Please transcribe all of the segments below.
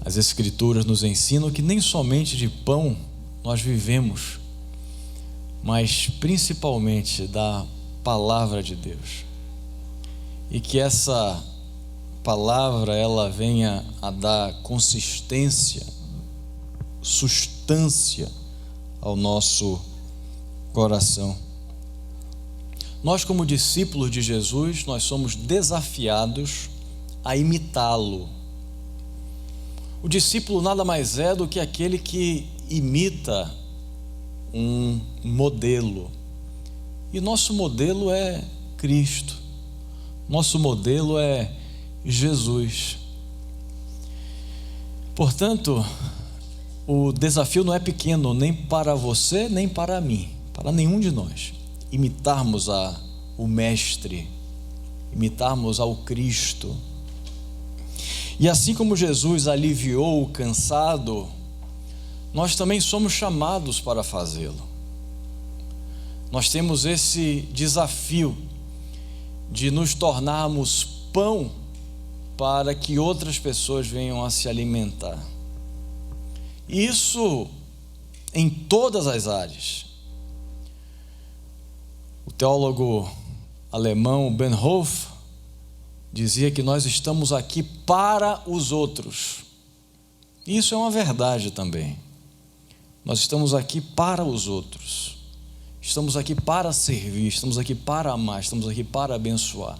As Escrituras nos ensinam que nem somente de pão nós vivemos, mas principalmente da palavra de Deus. E que essa palavra ela venha a dar consistência, sustância ao nosso coração. Nós, como discípulos de Jesus, nós somos desafiados a imitá-lo. O discípulo nada mais é do que aquele que imita um modelo. E nosso modelo é Cristo. Nosso modelo é Jesus. Portanto, o desafio não é pequeno nem para você, nem para mim, para nenhum de nós. Imitarmos o Mestre, imitarmos ao Cristo. E assim como Jesus aliviou o cansado, nós também somos chamados para fazê-lo. Nós temos esse desafio de nos tornarmos pão para que outras pessoas venham a se alimentar. Isso em todas as áreas. O teólogo alemão Bonhoeffer dizia que nós estamos aqui para os outros. Isso é uma verdade também. Nós estamos aqui para os outros. Estamos aqui para servir, estamos aqui para amar, estamos aqui para abençoar.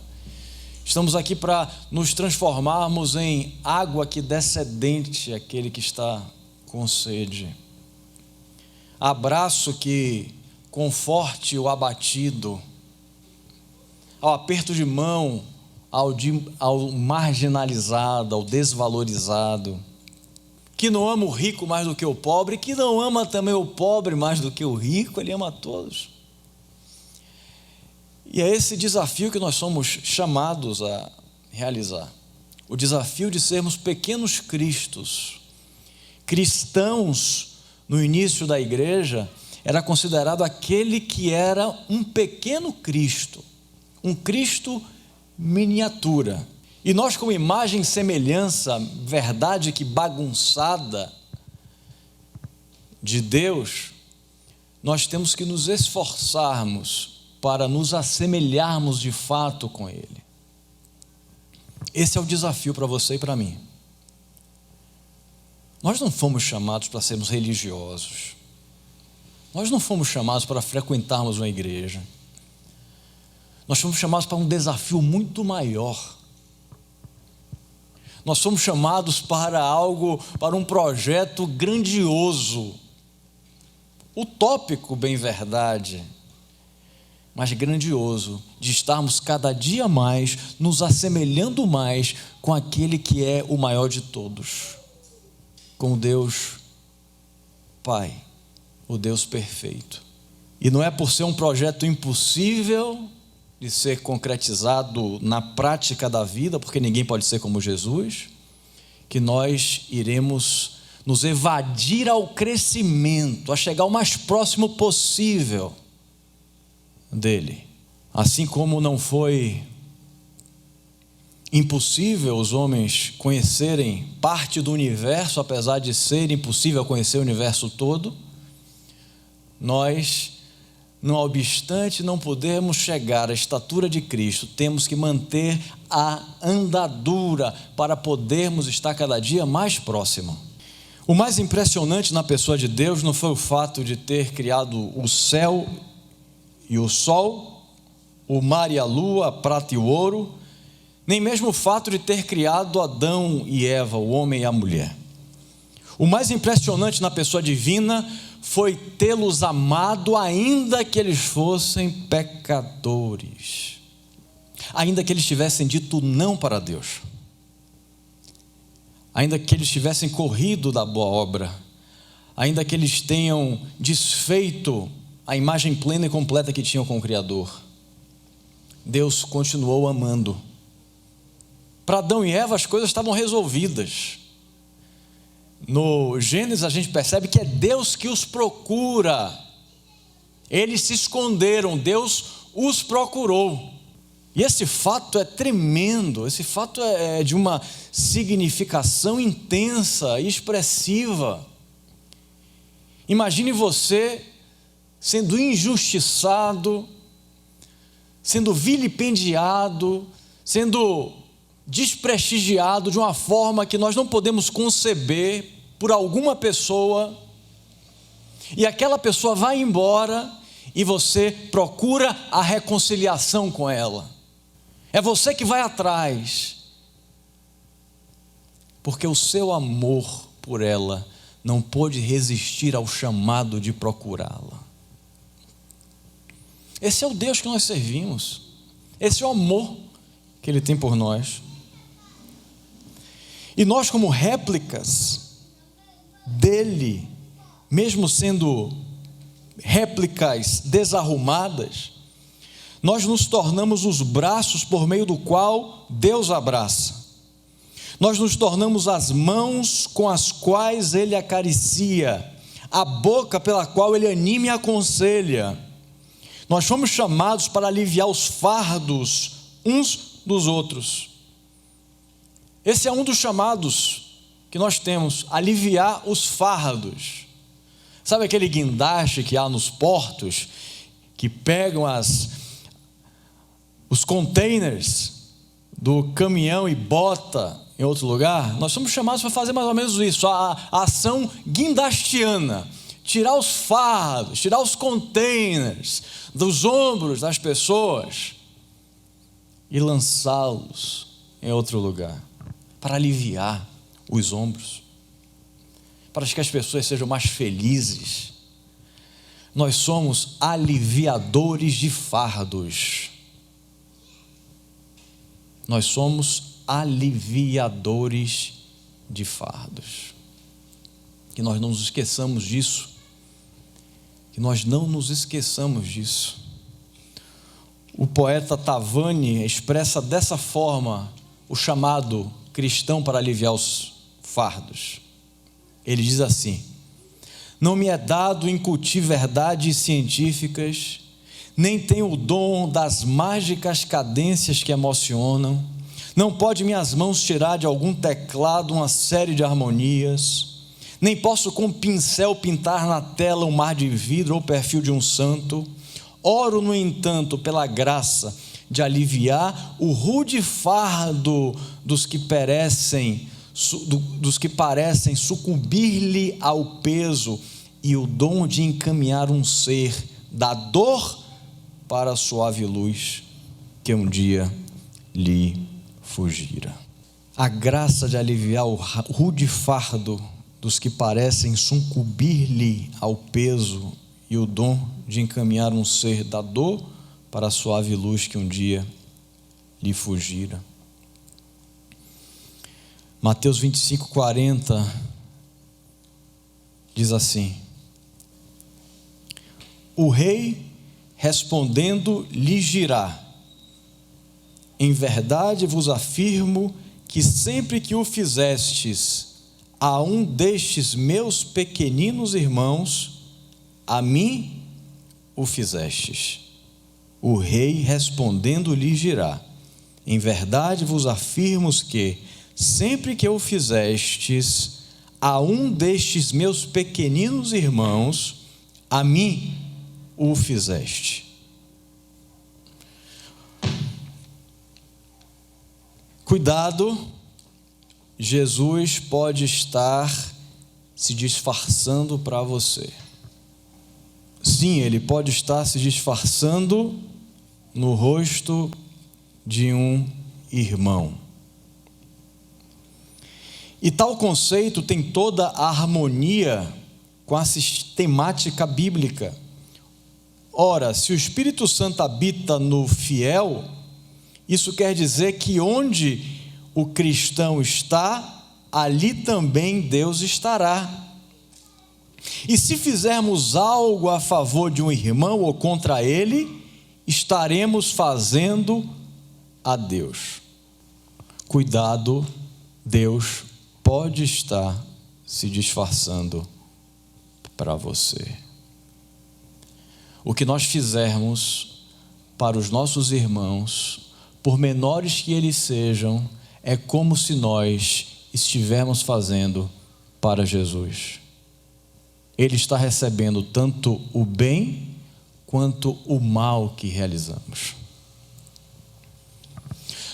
Estamos aqui para nos transformarmos em água que descendente àquele que está com sede. Abraço que conforte o abatido. Ao aperto de mão, ao marginalizado, ao desvalorizado. Que não ama o rico mais do que o pobre, que não ama também o pobre mais do que o rico, ele ama a todos. E é esse desafio que nós somos chamados a realizar. O desafio de sermos pequenos cristos. Cristãos, no início da igreja, era considerado aquele que era um pequeno Cristo, um Cristo miniatura. E nós, como imagem e semelhança, verdade que bagunçada de Deus, nós temos que nos esforçarmos para nos assemelharmos de fato com Ele. Esse é o desafio para você e para mim. Nós não fomos chamados para sermos religiosos. Nós não fomos chamados para frequentarmos uma igreja. Nós fomos chamados para um desafio muito maior. Nós somos chamados para algo, para um projeto grandioso, utópico, bem verdade, mas grandioso, de estarmos cada dia mais nos assemelhando mais com aquele que é o maior de todos, com Deus Pai, o Deus perfeito. E não é por ser um projeto impossível de ser concretizado na prática da vida, porque ninguém pode ser como Jesus, que nós iremos nos evadir ao crescimento, a chegar o mais próximo possível dele. Assim como não foi impossível os homens conhecerem parte do universo, apesar de ser impossível conhecer o universo todo, nós, não obstante não podermos chegar à estatura de Cristo, temos que manter a andadura para podermos estar cada dia mais próximo. O mais impressionante na pessoa de Deus não foi o fato de ter criado o céu e o sol, o mar e a lua, a prata e o ouro, nem mesmo o fato de ter criado Adão e Eva, o homem e a mulher. O mais impressionante na pessoa divina foi tê-los amado, ainda que eles fossem pecadores, ainda que eles tivessem dito não para Deus, ainda que eles tivessem corrido da boa obra, ainda que eles tenham desfeito a imagem plena e completa que tinham com o Criador, Deus continuou amando. Para Adão e Eva as coisas estavam resolvidas. No Gênesis a gente percebe que é Deus que os procura. Eles se esconderam, Deus os procurou. E esse fato é tremendo, esse fato é de uma significação intensa e expressiva. Imagine você sendo injustiçado, sendo vilipendiado, sendo desprestigiado de uma forma que nós não podemos conceber por alguma pessoa, e aquela pessoa vai embora e você procura a reconciliação com ela. É você que vai atrás, porque o seu amor por ela não pôde resistir ao chamado de procurá-la. Esse é o Deus que nós servimos, esse é o amor que Ele tem por nós. E nós, como réplicas dele, mesmo sendo réplicas desarrumadas, nós nos tornamos os braços por meio do qual Deus abraça. Nós nos tornamos as mãos com as quais Ele acaricia, a boca pela qual Ele anima e aconselha. Nós fomos chamados para aliviar os fardos uns dos outros. Esse é um dos chamados que nós temos, aliviar os fardos. Sabe aquele guindaste que há nos portos, que pegam os containers do caminhão e bota em outro lugar? Nós somos chamados para fazer mais ou menos isso, a ação guindastiana, tirar os fardos, tirar os containers dos ombros das pessoas e lançá-los em outro lugar, para aliviar os ombros, para que as pessoas sejam mais felizes. Nós somos aliviadores de fardos. Nós somos aliviadores de fardos. Que nós não nos esqueçamos disso. Que nós não nos esqueçamos disso. O poeta Tavani expressa dessa forma o chamado cristão para aliviar os fardos. Ele diz assim: não me é dado incutir verdades científicas, nem tenho o dom das mágicas cadências que emocionam, não pode minhas mãos tirar de algum teclado uma série de harmonias, nem posso com pincel pintar na tela um mar de vidro ou o perfil de um santo. Oro, no entanto, pela graça de aliviar o rude fardo dos que parecem sucumbir-lhe ao peso, e o dom de encaminhar um ser da dor para a suave luz que um dia lhe fugira. A graça de aliviar o rude fardo dos que parecem sucumbir-lhe ao peso, e o dom de encaminhar um ser da dor para a suave luz que um dia lhe fugira. Mateus 25:40 diz assim: o rei respondendo lhe dirá: em verdade vos afirmo que sempre que o fizestes a um destes meus pequeninos irmãos, a mim o fizestes. O rei respondendo lhe dirá: em verdade vos afirmo que sempre que o fizestes a um destes meus pequeninos irmãos, a mim o fizeste. Cuidado, Jesus pode estar se disfarçando para você. Sim, Ele pode estar se disfarçando no rosto de um irmão. E tal conceito tem toda a harmonia com a sistemática bíblica. Ora, se o Espírito Santo habita no fiel, isso quer dizer que onde o cristão está, ali também Deus estará. E se fizermos algo a favor de um irmão ou contra ele, estaremos fazendo a Deus. Cuidado, Deus pode estar se disfarçando para você. O que nós fizermos para os nossos irmãos, por menores que eles sejam, é como se nós estivermos fazendo para Jesus. Ele está recebendo tanto o bem quanto o mal que realizamos.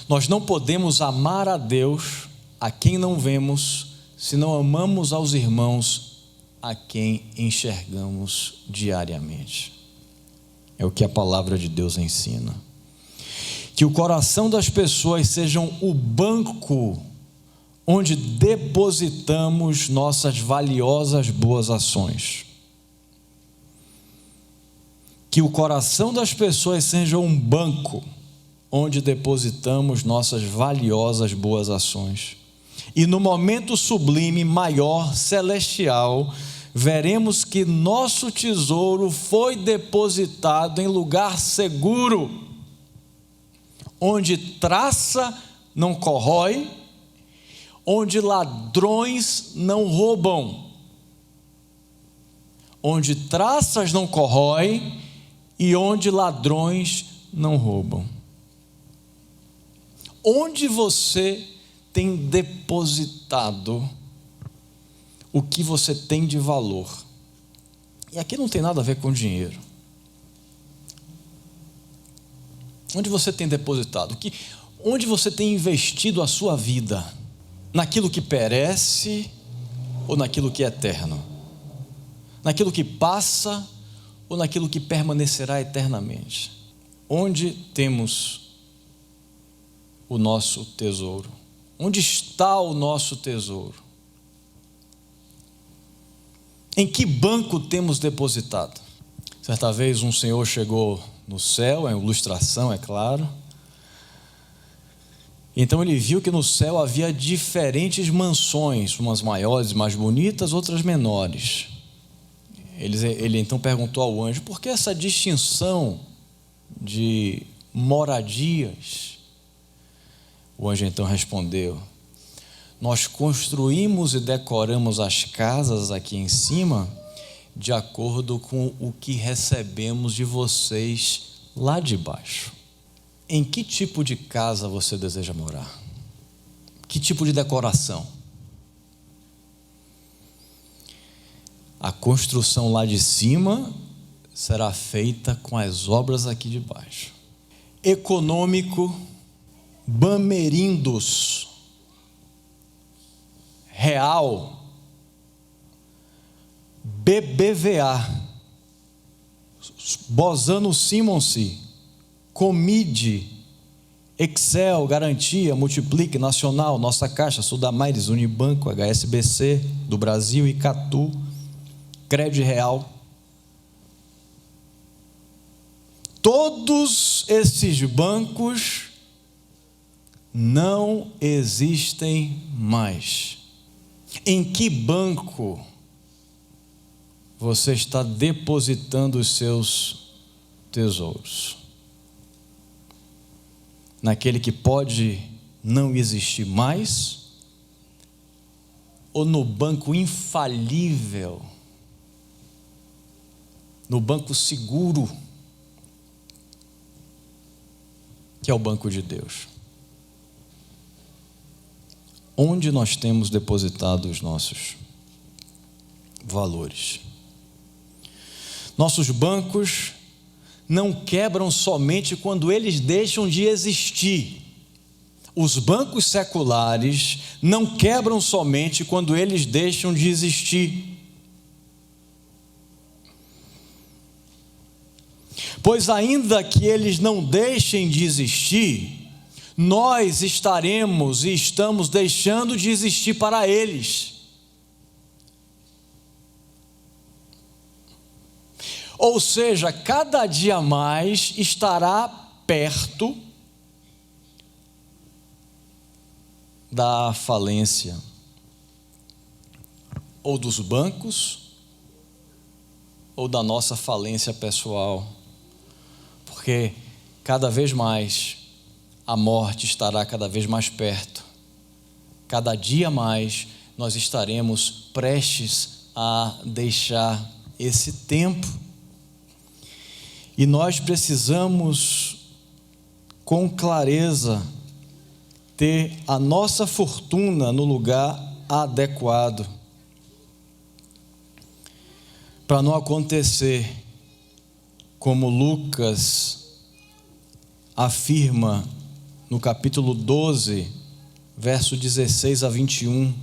Nós não podemos amar a Deus a quem não vemos, se não amamos aos irmãos a quem enxergamos diariamente. É o que a palavra de Deus ensina. Que o coração das pessoas sejam o banco onde depositamos nossas valiosas boas ações. Que o coração das pessoas seja um banco onde depositamos nossas valiosas boas ações. E no momento sublime, maior, celestial, veremos que nosso tesouro foi depositado em lugar seguro, onde traça não corrói, onde ladrões não roubam, onde traças não corrói e onde ladrões não roubam. Onde você tem depositado o que você tem de valor? E aqui não tem nada a ver com dinheiro. Onde você tem depositado? Onde você tem investido a sua vida? Naquilo que perece ou naquilo que é eterno? Naquilo que passa ou naquilo que permanecerá eternamente? Onde temos o nosso tesouro? Onde está o nosso tesouro? Em que banco temos depositado? Certa vez um senhor chegou no céu, é uma ilustração, é claro. Então ele viu que no céu havia diferentes mansões, umas maiores, mais bonitas, outras menores. Ele então perguntou ao anjo: por que essa distinção de moradias? O anjo então respondeu: nós construímos e decoramos as casas aqui em cima de acordo com o que recebemos de vocês lá de baixo. Em que tipo de casa você deseja morar? Que tipo de decoração? A construção lá de cima será feita com as obras aqui de baixo. Econômico, Bamerindos, Real, BBVA, Bozano Simonsi, Comide, Excel, Garantia, Multiplique, Nacional, Nossa Caixa, Sudamares, Unibanco, HSBC do Brasil, Icatu, Crédito Real. Todos esses bancos não existem mais. Em que banco você está depositando os seus tesouros? Naquele que pode não existir mais? Ou no banco infalível? No banco seguro, que é o banco de Deus? Onde nós temos depositado os nossos valores? Nossos bancos não quebram somente quando eles deixam de existir. Os bancos seculares não quebram somente quando eles deixam de existir. Pois ainda que eles não deixem de existir, nós estaremos e estamos deixando de existir para eles. Ou seja, cada dia mais estará perto da falência, ou dos bancos, ou da nossa falência pessoal, porque cada vez mais a morte estará cada vez mais perto. Cada dia mais nós estaremos prestes a deixar esse tempo. E nós precisamos com clareza, ter a nossa fortuna no lugar adequado, para não acontecer como Lucas afirma no capítulo 12, verso 16 a 21,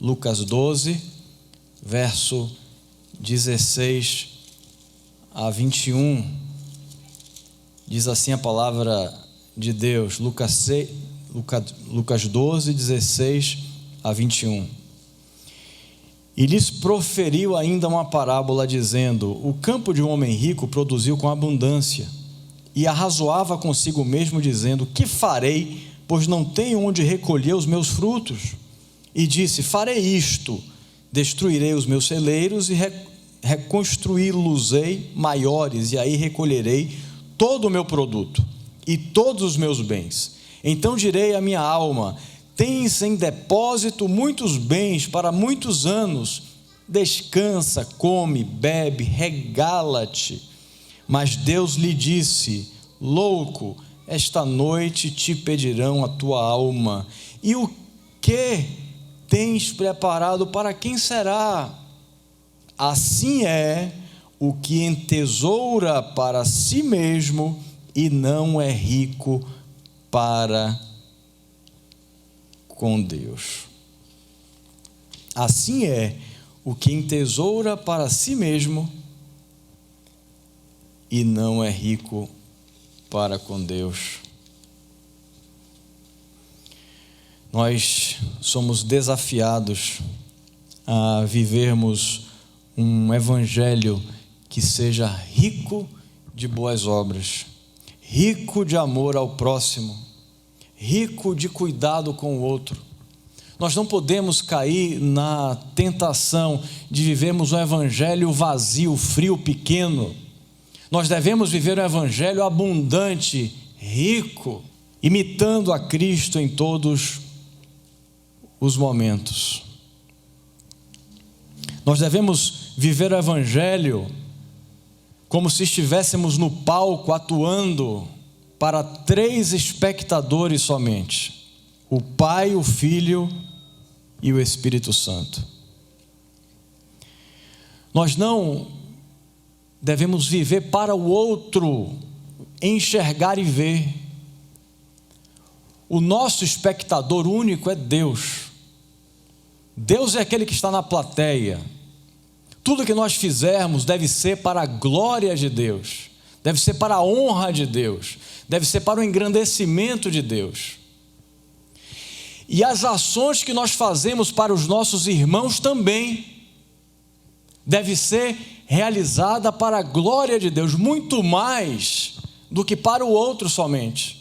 Lucas 12, verso 16 a 21, diz assim a palavra de Deus, Lucas 12, 16 a 21. E lhes proferiu ainda uma parábola, dizendo: o campo de um homem rico produziu com abundância, e arrazoava consigo mesmo, dizendo: que farei, pois não tenho onde recolher os meus frutos? E disse: farei isto, destruirei os meus celeiros e reconstruí-los-ei maiores, e aí recolherei todo o meu produto e todos os meus bens. Então direi à minha alma: tens em depósito muitos bens para muitos anos, descansa, come, bebe, regala-te. Mas Deus lhe disse: louco, esta noite te pedirão a tua alma, e o que tens preparado para quem será? Assim é o que entesoura para si mesmo e não é rico para com Deus. Assim é o que entesoura para si mesmo e não é rico para com Deus. Nós somos desafiados a vivermos um evangelho que seja rico de boas obras, rico de amor ao próximo, rico de cuidado com o outro. Nós não podemos cair na tentação de vivermos um evangelho vazio, frio, pequeno. Nós devemos viver um evangelho abundante, rico, imitando a Cristo em todos os momentos. Nós devemos viver o evangelho como se estivéssemos no palco atuando para 3 espectadores somente: o Pai, o Filho e o Espírito Santo. Nós não devemos viver para o outro enxergar e ver. O nosso espectador único é Deus. Deus é aquele que está na plateia. Tudo que nós fizermos deve ser para a glória de Deus, deve ser para a honra de Deus, deve ser para o engrandecimento de Deus. E as ações que nós fazemos para os nossos irmãos também deve ser realizada para a glória de Deus, muito mais do que para o outro somente.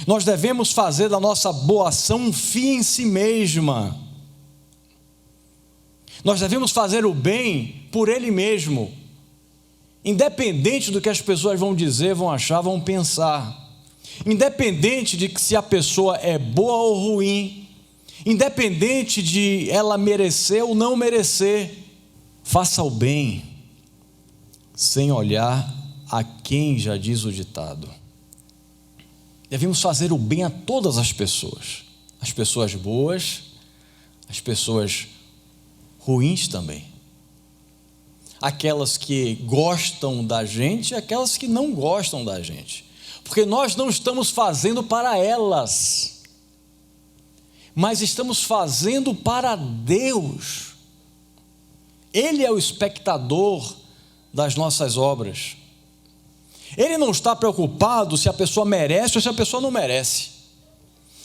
Nós devemos fazer da nossa boa ação um fim em si mesma. Nós devemos fazer o bem por ele mesmo, independente do que as pessoas vão dizer, vão achar, vão pensar, independente de que se a pessoa é boa ou ruim, independente de ela merecer ou não merecer. Faça o bem sem olhar a quem, já diz o ditado. Devemos fazer o bem a todas as pessoas boas, as pessoas ruins também, aquelas que gostam da gente e aquelas que não gostam da gente, porque nós não estamos fazendo para elas, mas estamos fazendo para Deus. Ele é o espectador das nossas obras. Ele não está preocupado se a pessoa merece ou se a pessoa não merece.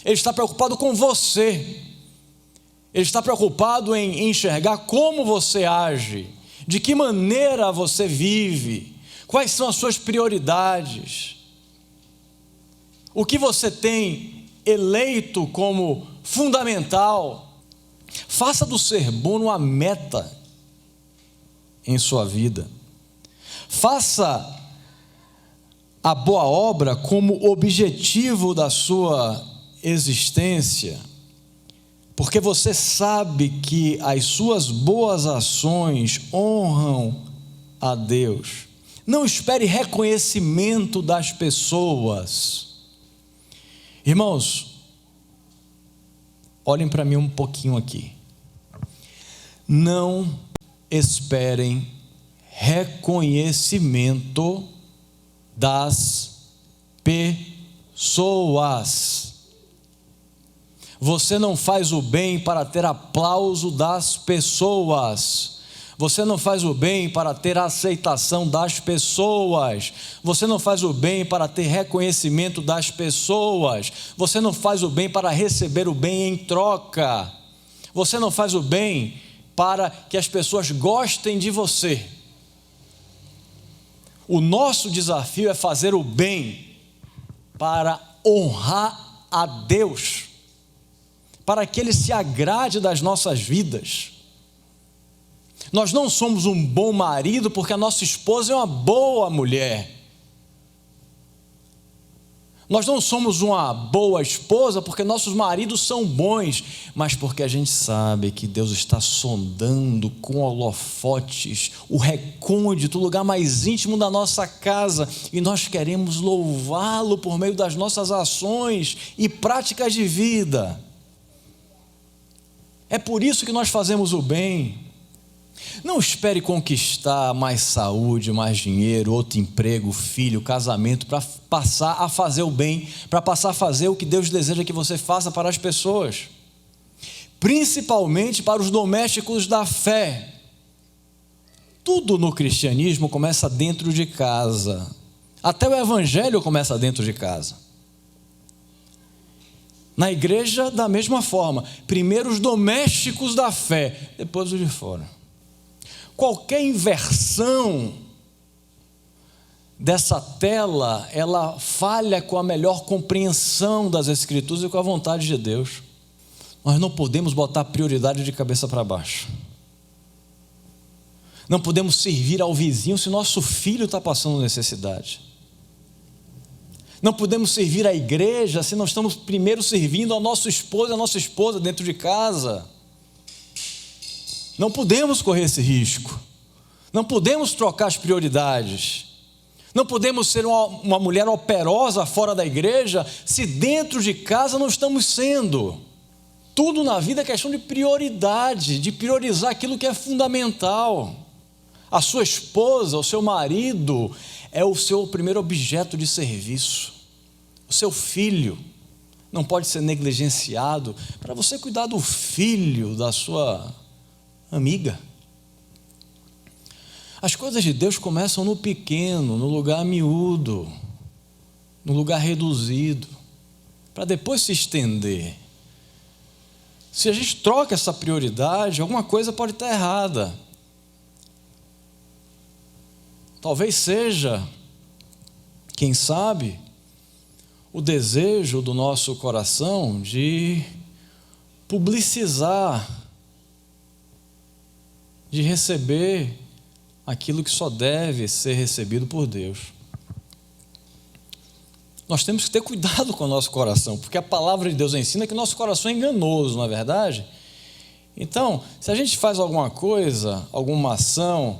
Ele está preocupado com você. Ele está preocupado em enxergar como você age, de que maneira você vive, quais são as suas prioridades, o que você tem eleito como fundamental. Faça do ser bom uma meta em sua vida. Faça a boa obra como objetivo da sua existência, porque você sabe que as suas boas ações honram a Deus. Não espere reconhecimento das pessoas. Irmãos, olhem para mim um pouquinho aqui. Não esperem reconhecimento das pessoas. Você não faz o bem para ter aplauso das pessoas. Você não faz o bem para ter a aceitação das pessoas. Você não faz o bem para ter reconhecimento das pessoas. Você não faz o bem para receber o bem em troca. Você não faz o bem para que as pessoas gostem de você. O nosso desafio é fazer o bem para honrar a Deus, para que Ele se agrade das nossas vidas. Nós não somos um bom marido porque a nossa esposa é uma boa mulher. Nós não somos uma boa esposa porque nossos maridos são bons, mas porque a gente sabe que Deus está sondando com holofotes o recôndito, o lugar mais íntimo da nossa casa, e nós queremos louvá-lo por meio das nossas ações e práticas de vida. É por isso que nós fazemos o bem. Não espere conquistar mais saúde, mais dinheiro, outro emprego, filho, casamento, para passar a fazer o bem, para passar a fazer o que Deus deseja que você faça para as pessoas, principalmente para os domésticos da fé. Tudo no cristianismo começa dentro de casa, até o evangelho começa dentro de casa. Na igreja, da mesma forma, primeiro os domésticos da fé, depois os de fora. Qualquer inversão dessa tela, ela falha com a melhor compreensão das Escrituras e com a vontade de Deus. Nós não podemos botar prioridade de cabeça para baixo. Não podemos servir ao vizinho se nosso filho está passando necessidade. Não podemos servir à igreja se não estamos primeiro servindo ao nosso esposo e à nossa esposa dentro de casa. Não podemos correr esse risco. Não podemos trocar as prioridades. Não podemos ser uma mulher operosa fora da igreja se dentro de casa não estamos sendo. Tudo na vida é questão de prioridade, de priorizar aquilo que é fundamental. A sua esposa, o seu marido é o seu primeiro objeto de serviço. O seu filho não pode ser negligenciado para você cuidar do filho da sua amiga. As coisas de Deus começam no pequeno, no lugar miúdo, no lugar reduzido, para depois se estender. Se a gente troca essa prioridade, alguma coisa pode estar errada. Talvez seja, quem sabe, o desejo do nosso coração de publicizar, de receber aquilo que só deve ser recebido por Deus. Nós temos que ter cuidado com o nosso coração, porque a palavra de Deus ensina que o nosso coração é enganoso, não é verdade? Então, se a gente faz alguma coisa, alguma ação,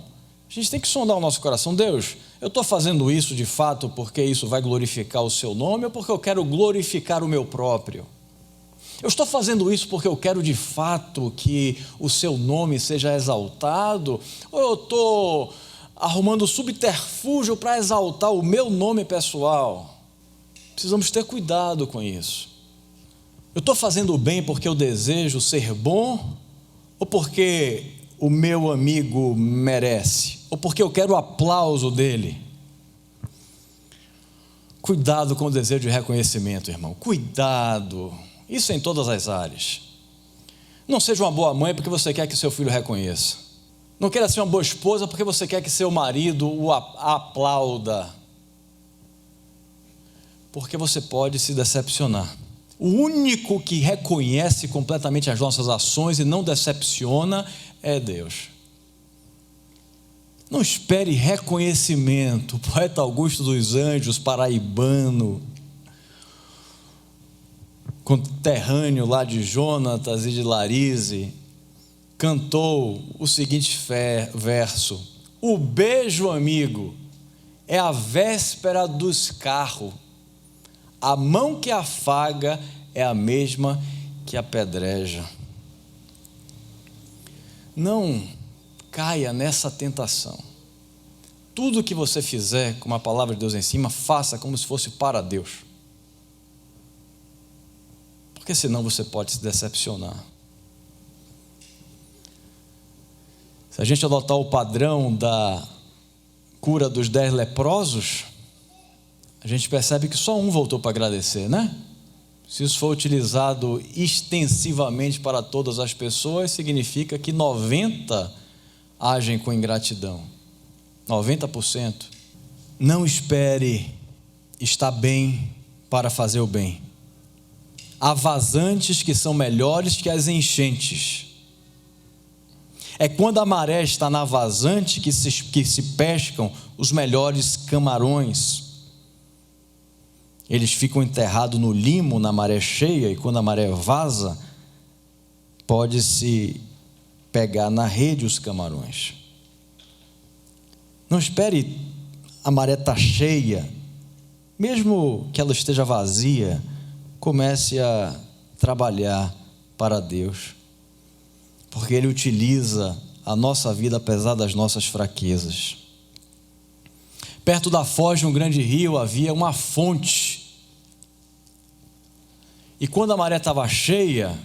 a gente tem que sondar o nosso coração. Deus, eu estou fazendo isso de fato porque isso vai glorificar o seu nome ou porque eu quero glorificar o meu próprio? Eu estou fazendo isso porque eu quero de fato que o seu nome seja exaltado? Ou eu estou arrumando subterfúgio para exaltar o meu nome pessoal? Precisamos ter cuidado com isso. Eu estou fazendo o bem porque eu desejo ser bom? Ou porque o meu amigo merece? Ou porque eu quero o aplauso dele? Cuidado com o desejo de reconhecimento, irmão. Cuidado. Isso em todas as áreas. Não seja uma boa mãe porque você quer que seu filho reconheça. Não queira ser uma boa esposa porque você quer que seu marido o aplauda. Porque você pode se decepcionar. O único que reconhece completamente as nossas ações e não decepciona é Deus. Não espere reconhecimento. O poeta Augusto dos Anjos, paraibano, conterrâneo lá de Jonatas e de Larise, cantou o seguinte verso: o beijo amigo é a véspera do escarro. A mão que afaga é a mesma que apedreja. Não caia nessa tentação. Tudo que você fizer, com a palavra de Deus em cima, faça como se fosse para Deus. Porque senão você pode se decepcionar. Se a gente adotar o padrão da cura dos 10 leprosos, a gente percebe que só um voltou para agradecer, né? Se isso for utilizado extensivamente para todas as pessoas, significa que 90 agem com ingratidão. 90%. Não espere estar bem para fazer o bem. Há vazantes que são melhores que as enchentes. É quando a maré está na vazante que se pescam os melhores camarões. Eles ficam enterrados no limo na maré cheia, e quando a maré vaza, pode-se pegar na rede os camarões. Não espere a maré estar cheia, mesmo que ela esteja vazia, comece a trabalhar para Deus, porque Ele utiliza a nossa vida apesar das nossas fraquezas. Perto da foz de um grande rio havia uma fonte, e quando a maré estava cheia,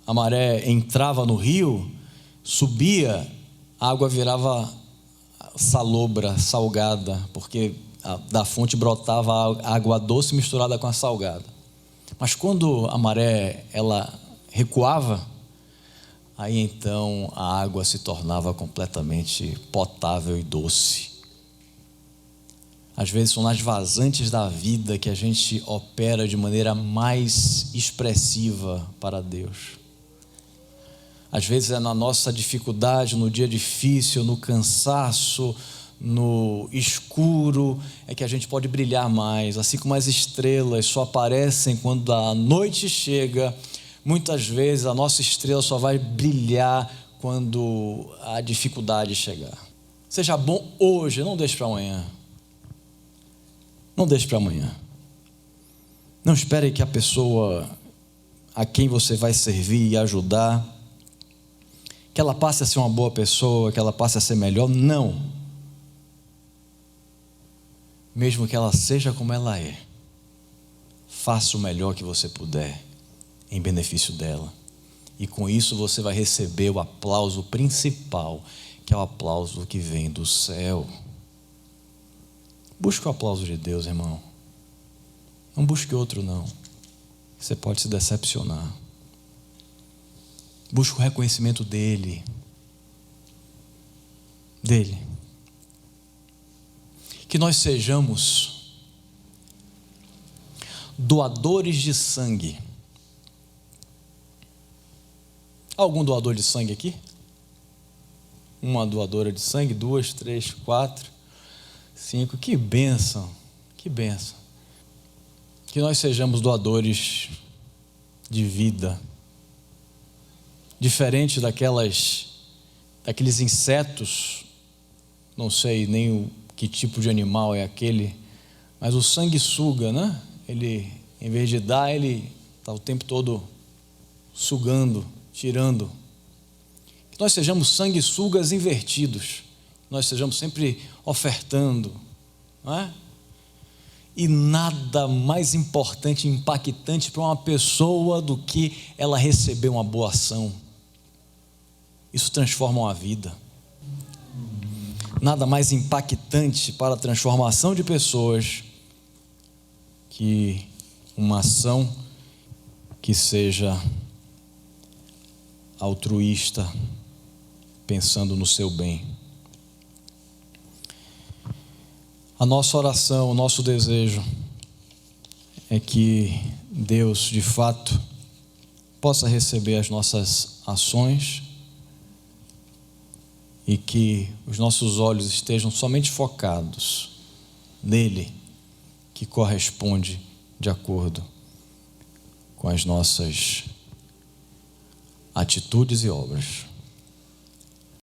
a maré entrava no rio, subia, a água virava salobra, salgada, porque da fonte brotava água doce misturada com a salgada. Mas quando a maré ela recuava, aí então a água se tornava completamente potável e doce. Às vezes são nas vazantes da vida que a gente opera de maneira mais expressiva para Deus. Às vezes é na nossa dificuldade, no dia difícil, no cansaço, no escuro, é que a gente pode brilhar mais. Assim como as estrelas só aparecem quando a noite chega, muitas vezes a nossa estrela só vai brilhar quando a dificuldade chegar. Seja bom hoje, não deixe para amanhã. Não deixe para amanhã. Não espere que a pessoa a quem você vai servir e ajudar, que ela passe a ser uma boa pessoa, que ela passe a ser melhor. Não. Mesmo que ela seja como ela é, faça o melhor que você puder em benefício dela. E com isso você vai receber o aplauso principal, que é o aplauso que vem do céu. Busque o aplauso de Deus, irmão. Não busque outro, não. Você pode se decepcionar. Busque o reconhecimento dele. Que nós sejamos doadores de sangue. Há algum doador de sangue aqui? Uma doadora de sangue, 2, 3, 4, 5. Que bênção, que bênção. Que nós sejamos doadores de vida. Diferente daqueles insetos, não sei nem que tipo de animal é aquele, mas o sanguessuga, né? Ele, em vez de dar, ele está o tempo todo sugando, tirando. Que nós sejamos sanguessugas invertidos, que nós sejamos sempre ofertando, não é? E nada mais importante e impactante para uma pessoa do que ela receber uma boa ação. Isso transforma uma vida. Nada mais impactante para a transformação de pessoas que uma ação que seja altruísta, pensando no seu bem. A nossa oração, o nosso desejo é que Deus, de fato, possa receber as nossas ações e que os nossos olhos estejam somente focados nele, que corresponde de acordo com as nossas atitudes e obras.